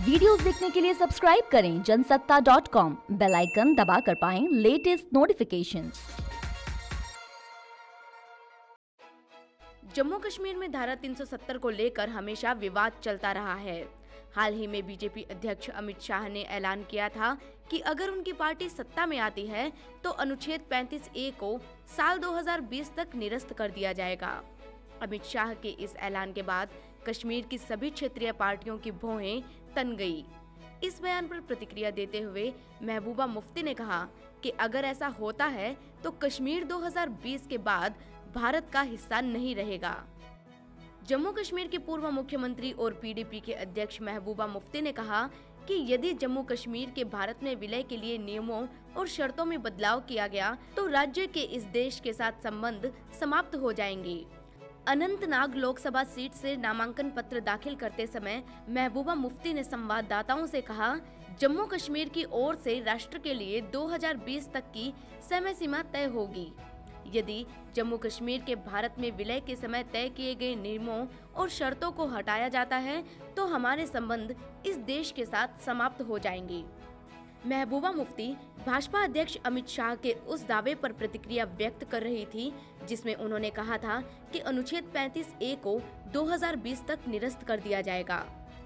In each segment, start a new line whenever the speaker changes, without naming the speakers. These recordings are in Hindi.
वीडियोस देखने के लिए सब्सक्राइब करें जनसत्ता.com, बेल आइकन दबाकर पाएं लेटेस्ट नोटिफिकेशंस।
जम्मू कश्मीर में धारा 370 को लेकर हमेशा विवाद चलता रहा है। हाल ही में बीजेपी अध्यक्ष अमित शाह ने ऐलान किया था कि अगर उनकी पार्टी सत्ता में आती है तो अनुच्छेद 35A को साल 2020 तक निरस्त कर दिया जाएगा। अमित शाह के इस ऐलान के बाद कश्मीर की सभी क्षेत्रीय पार्टियों की भौहें तन गई। इस बयान पर प्रतिक्रिया देते हुए महबूबा मुफ्ती ने कहा कि अगर ऐसा होता है तो कश्मीर 2020 के बाद भारत का हिस्सा नहीं रहेगा। जम्मू कश्मीर के पूर्व मुख्यमंत्री और पीडीपी के अध्यक्ष महबूबा मुफ्ती ने कहा कि यदि जम्मू कश्मीर के भारत में विलय के लिए नियमों और शर्तों में बदलाव किया गया तो राज्य के इस देश के साथ संबंध समाप्त हो जाएंगे। अनंतनाग लोकसभा सीट से नामांकन पत्र दाखिल करते समय महबूबा मुफ्ती ने संवाददाताओं से कहा, जम्मू कश्मीर की ओर से राष्ट्र के लिए 2020 तक की समय सीमा तय होगी। यदि जम्मू कश्मीर के भारत में विलय के समय तय किए गए नियमों और शर्तों को हटाया जाता है तो हमारे संबंध इस देश के साथ समाप्त हो जाएंगे। महबूबा मुफ्ती भाजपा अध्यक्ष अमित शाह के उस दावे पर प्रतिक्रिया व्यक्त कर रही थी जिसमें उन्होंने कहा था कि अनुच्छेद 35A को 2020 तक निरस्त कर दिया जाएगा।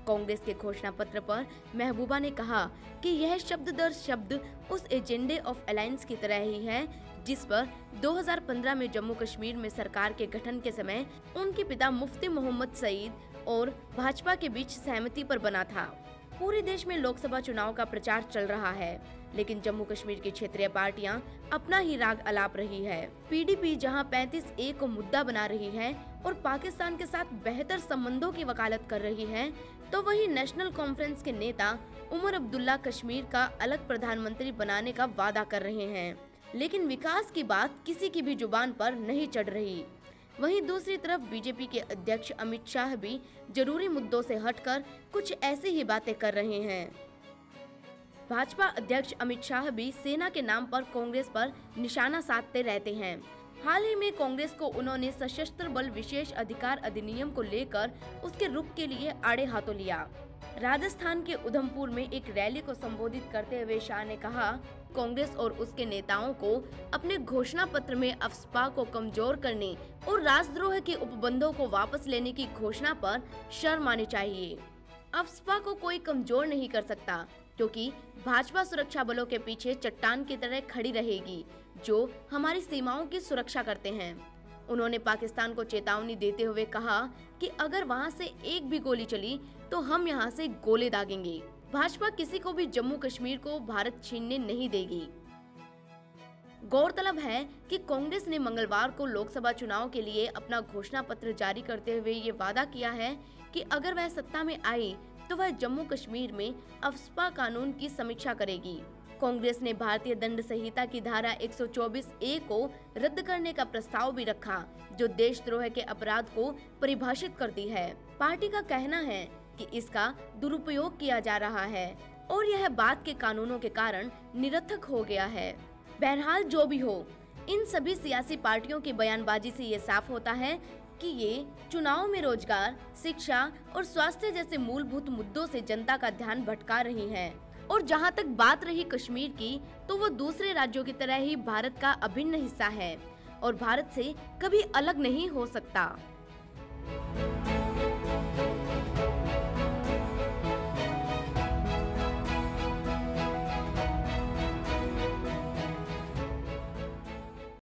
कांग्रेस के घोषणा पत्र पर महबूबा ने कहा कि यह शब्द दर शब्द उस एजेंडे ऑफ अलायंस की तरह ही है जिस पर 2015 में जम्मू कश्मीर में सरकार के गठन के समय उनके पिता मुफ्ती मोहम्मद सईद और भाजपा के बीच सहमति पर बना था। पूरे देश में लोकसभा चुनाव का प्रचार चल रहा है, लेकिन जम्मू कश्मीर की क्षेत्रीय पार्टियां अपना ही राग अलाप रही है। पीडीपी जहां 35A को मुद्दा बना रही है और पाकिस्तान के साथ बेहतर संबंधों की वकालत कर रही है, तो वहीं नेशनल कॉन्फ्रेंस के नेता उमर अब्दुल्ला कश्मीर का अलग प्रधानमंत्री बनाने का वादा कर रहे हैं, लेकिन विकास की बात किसी की भी जुबान पर नहीं चढ़ रही। वहीं दूसरी तरफ बीजेपी के अध्यक्ष अमित शाह भी जरूरी मुद्दों से हटकर कुछ ऐसी ही बातें कर रहे हैं। भाजपा अध्यक्ष अमित शाह भी सेना के नाम पर कांग्रेस पर निशाना साधते रहते हैं। हाल ही में कांग्रेस को उन्होंने सशस्त्र बल विशेष अधिकार अधिनियम को लेकर उसके रुख के लिए आड़े हाथों लिया। राजस्थान के उधमपुर में एक रैली को संबोधित करते हुए शाह ने कहा, कांग्रेस और उसके नेताओं को अपने घोषणा पत्र में अफस्पा को कमजोर करने और राजद्रोह के उपबंधों को वापस लेने की घोषणा पर शर्म आनी चाहिए। अफस्पा को कोई कमजोर नहीं कर सकता क्योंकि भाजपा सुरक्षा बलों के पीछे चट्टान की तरह खड़ी रहेगी जो हमारी सीमाओं की सुरक्षा करते हैं। उन्होंने पाकिस्तान को चेतावनी देते हुए कहा कि अगर वहां से एक भी गोली चली तो हम यहां से गोले दागेंगे। भाजपा किसी को भी जम्मू कश्मीर को भारत छीनने नहीं देगी। गौरतलब है कि कांग्रेस ने मंगलवार को लोकसभा चुनाव के लिए अपना घोषणा पत्र जारी करते हुए ये वादा किया है कि अगर वह सत्ता में आई तो वह जम्मू कश्मीर में अफस्पा कानून की समीक्षा करेगी। कांग्रेस ने भारतीय दंड संहिता की धारा 124A को रद्द करने का प्रस्ताव भी रखा जो देशद्रोह के अपराध को परिभाषित करती है। पार्टी का कहना है कि इसका दुरुपयोग किया जा रहा है और यह बाद के कानूनों के कारण निरर्थक हो गया है। बहरहाल जो भी हो, इन सभी सियासी पार्टियों की बयानबाजी से ये साफ होता है कि ये चुनाव में रोजगार, शिक्षा और स्वास्थ्य जैसे मूलभूत मुद्दों से जनता का ध्यान भटका रही हैं। और जहां तक बात रही कश्मीर की, तो वो दूसरे राज्यों की तरह ही भारत का अभिन्न हिस्सा है और भारत से कभी अलग नहीं हो सकता।